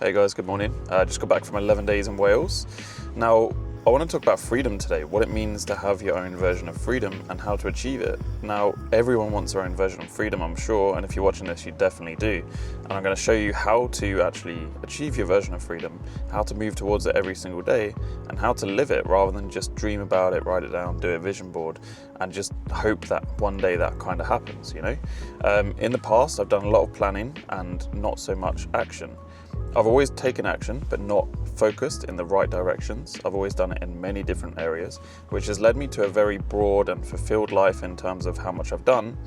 Hey guys, good morning. I just got back from 11 days in Wales. Now, I want to talk about freedom today, what it means to have your own version of freedom and how to achieve it. Now, everyone wants their own version of freedom, I'm sure, and if you're watching this, you definitely do. And I'm going to show you how to actually achieve your version of freedom, how to move towards it every single day, and how to live it rather than just dream about it, write it down, do a vision board, and just hope that one day that kind of happens, you know? In the past, I've done a lot of planning and not so much action. I've always taken action, but not focused in the right directions. I've always done it in many different areas, which has led me to a very broad and fulfilled life in terms of how much I've done,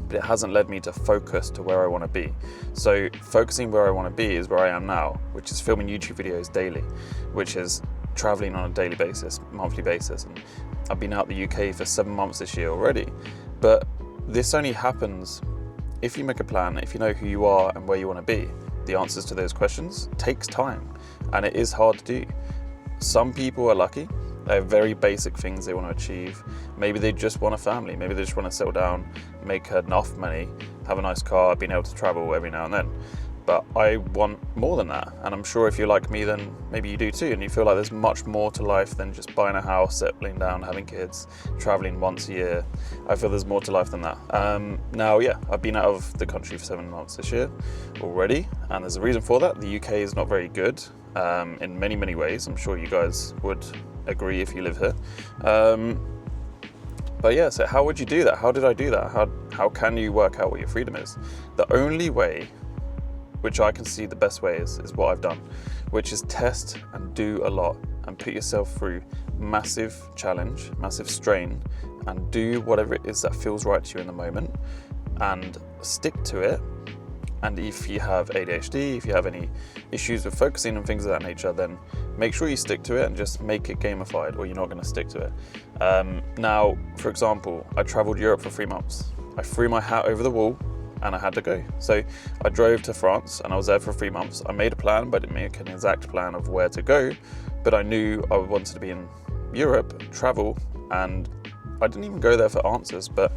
but it hasn't led me to focus to where I want to be. So focusing where I want to be is where I am now, which is filming YouTube videos daily, which is traveling on a daily basis, monthly basis. And I've been out the UK for 7 months this year already, but this only happens if you make a plan, if you know who you are and where you want to be. The answers to those questions takes time, and it is hard to do. Some people are lucky. They have very basic things they want to achieve. Maybe they just want a family. Maybe they just want to settle down, make enough money, have a nice car, being able to travel every now and then. But I want more than that. And I'm sure if you're like me, then maybe you do too. And you feel like there's much more to life than just buying a house, settling down, having kids, traveling once a year. I feel there's more to life than that. Now, I've been out of the country for 7 months this year already. And there's a reason for that. The UK is not very good in many, many ways. I'm sure you guys would agree if you live here. But yeah, so how would you do that? How did I do that? How can you work out what your freedom is? The only way, which I can see the best way is what I've done, which is test and do a lot and put yourself through massive challenge, massive strain, and do whatever it is that feels right to you in the moment and stick to it. And if you have ADHD, if you have any issues with focusing and things of that nature, then make sure you stick to it and just make it gamified, or you're not going to stick to it. Now, for example, I traveled Europe for 3 months. I threw my hat over the wall and I had to go. So I drove to France and I was there for 3 months. I made a plan, but I didn't make an exact plan of where to go, but I knew I wanted to be in Europe, travel, and I didn't even go there for answers, but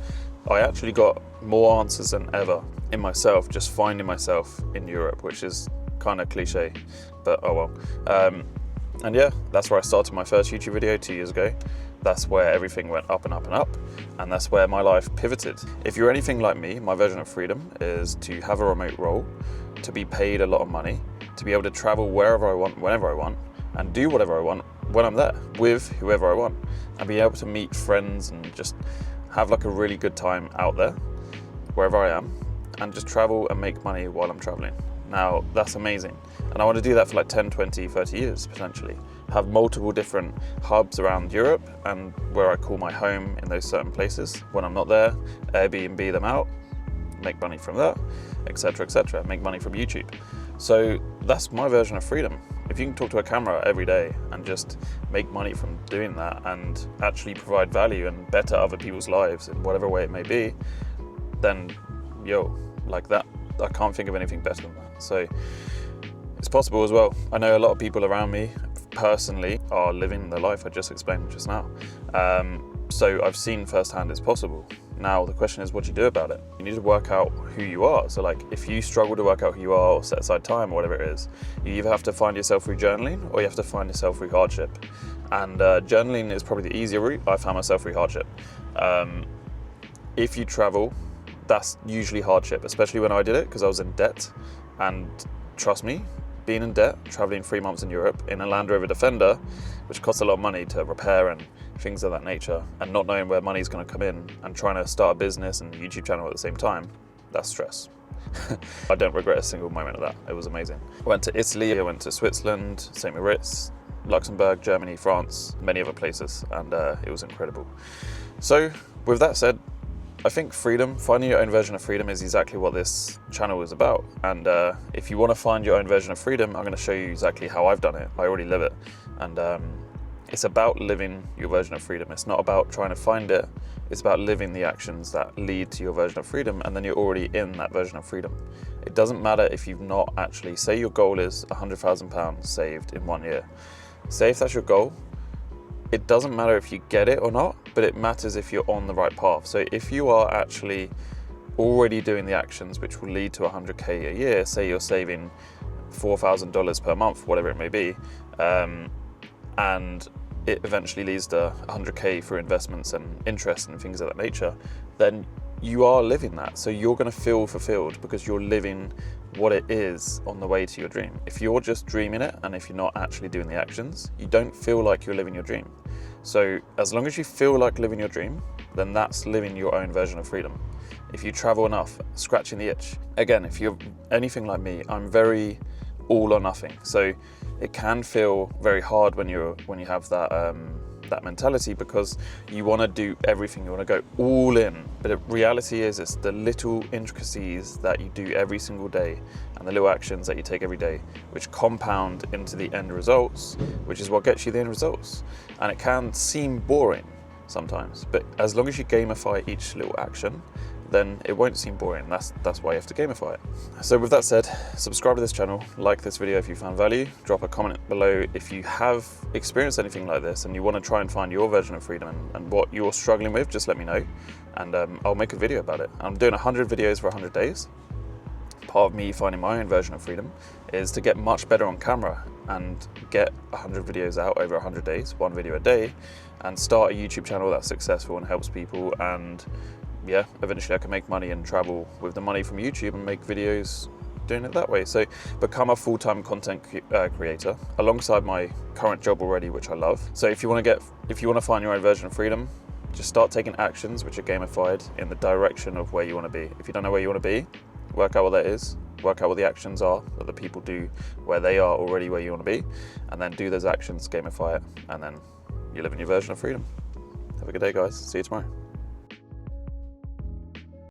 I actually got more answers than ever in myself, just finding myself in Europe, which is kind of cliche, but oh well. And yeah, that's where I started my first YouTube video 2 years ago. That's where everything went up and up and up, and that's where my life pivoted. If you're anything like me, my version of freedom is to have a remote role, to be paid a lot of money, to be able to travel wherever I want, whenever I want, and do whatever I want when I'm there, with whoever I want, and be able to meet friends and just have like a really good time out there, wherever I am, and just travel and make money while I'm traveling. Now, that's amazing. And I want to do that for like 10, 20, 30 years, potentially. Have multiple different hubs around Europe and where I call my home in those certain places. When I'm not there, Airbnb them out, make money from that, etc., etc., make money from YouTube. So that's my version of freedom. If you can talk to a camera every day and just make money from doing that and actually provide value and better other people's lives in whatever way it may be, then like that, I can't think of anything better than that. So it's possible as well. I know a lot of people around me personally are living the life I just explained just now. So I've seen firsthand it's possible. Now the question is, what do you do about it? You need to work out who you are. So like if you struggle to work out who you are or set aside time or whatever it is, you either have to find yourself through journaling or you have to find yourself through hardship. And journaling is probably the easier route. I found myself through hardship. If you travel, that's usually hardship, especially when I did it because I was in debt. And trust me, being in debt, traveling 3 months in Europe in a Land Rover Defender, which costs a lot of money to repair and things of that nature, and not knowing where money's going to come in and trying to start a business and a YouTube channel at the same time, that's stress. I don't regret a single moment of that. It was amazing. I went to Italy, I went to Switzerland, St. Moritz, Luxembourg, Germany, France, many other places, and it was incredible. So with that said, I think freedom, finding your own version of freedom is exactly what this channel is about. And if you want to find your own version of freedom, I'm going to show you exactly how I've done it. I already live it. And it's about living your version of freedom. It's not about trying to find it. It's about living the actions that lead to your version of freedom, and then you're already in that version of freedom. It doesn't matter if you've not actually, say your goal is £100,000 saved in 1 year. Say if that's your goal, it doesn't matter if you get it or not, but it matters if you're on the right path. So if you are actually already doing the actions which will lead to 100K a year, say you're saving $4,000 per month, whatever it may be, and it eventually leads to 100K through investments and interest and things of that nature, then you are living that. So you're going to feel fulfilled because you're living what it is on the way to your dream. If you're just dreaming it and if you're not actually doing the actions, you don't feel like you're living your dream. So as long as you feel like living your dream, then that's living your own version of freedom. If you travel enough, scratching the itch. Again, if you're anything like me, I'm very all or nothing. So it can feel very hard when you have that mentality, because you want to do everything, you want to go all in. But the reality is, it's the little intricacies that you do every single day and the little actions that you take every day which compound into the end results, which is what gets you the end results. And it can seem boring sometimes, but as long as you gamify each little action, then it won't seem boring. That's why you have to gamify it. So with that said, subscribe to this channel, like this video if you found value, drop a comment below if you have experienced anything like this and you want to try and find your version of freedom and what you're struggling with, just let me know, and I'll make a video about it. I'm doing 100 videos for 100 days. Part of me finding my own version of freedom is to get much better on camera and get 100 videos out over 100 days, 1 video a day, and start a YouTube channel that's successful and helps people. And yeah, eventually I can make money and travel with the money from YouTube and make videos doing it that way. So become a full-time content creator alongside my current job already, which I love. So if you want to find your own version of freedom, just start taking actions which are gamified in the direction of where you want to be. If you don't know where you want to be, work out what that is, work out what the actions are that the people do where they are already where you want to be, and then do those actions, gamify it, and then you live in your version of freedom. Have a good day, guys. See you tomorrow.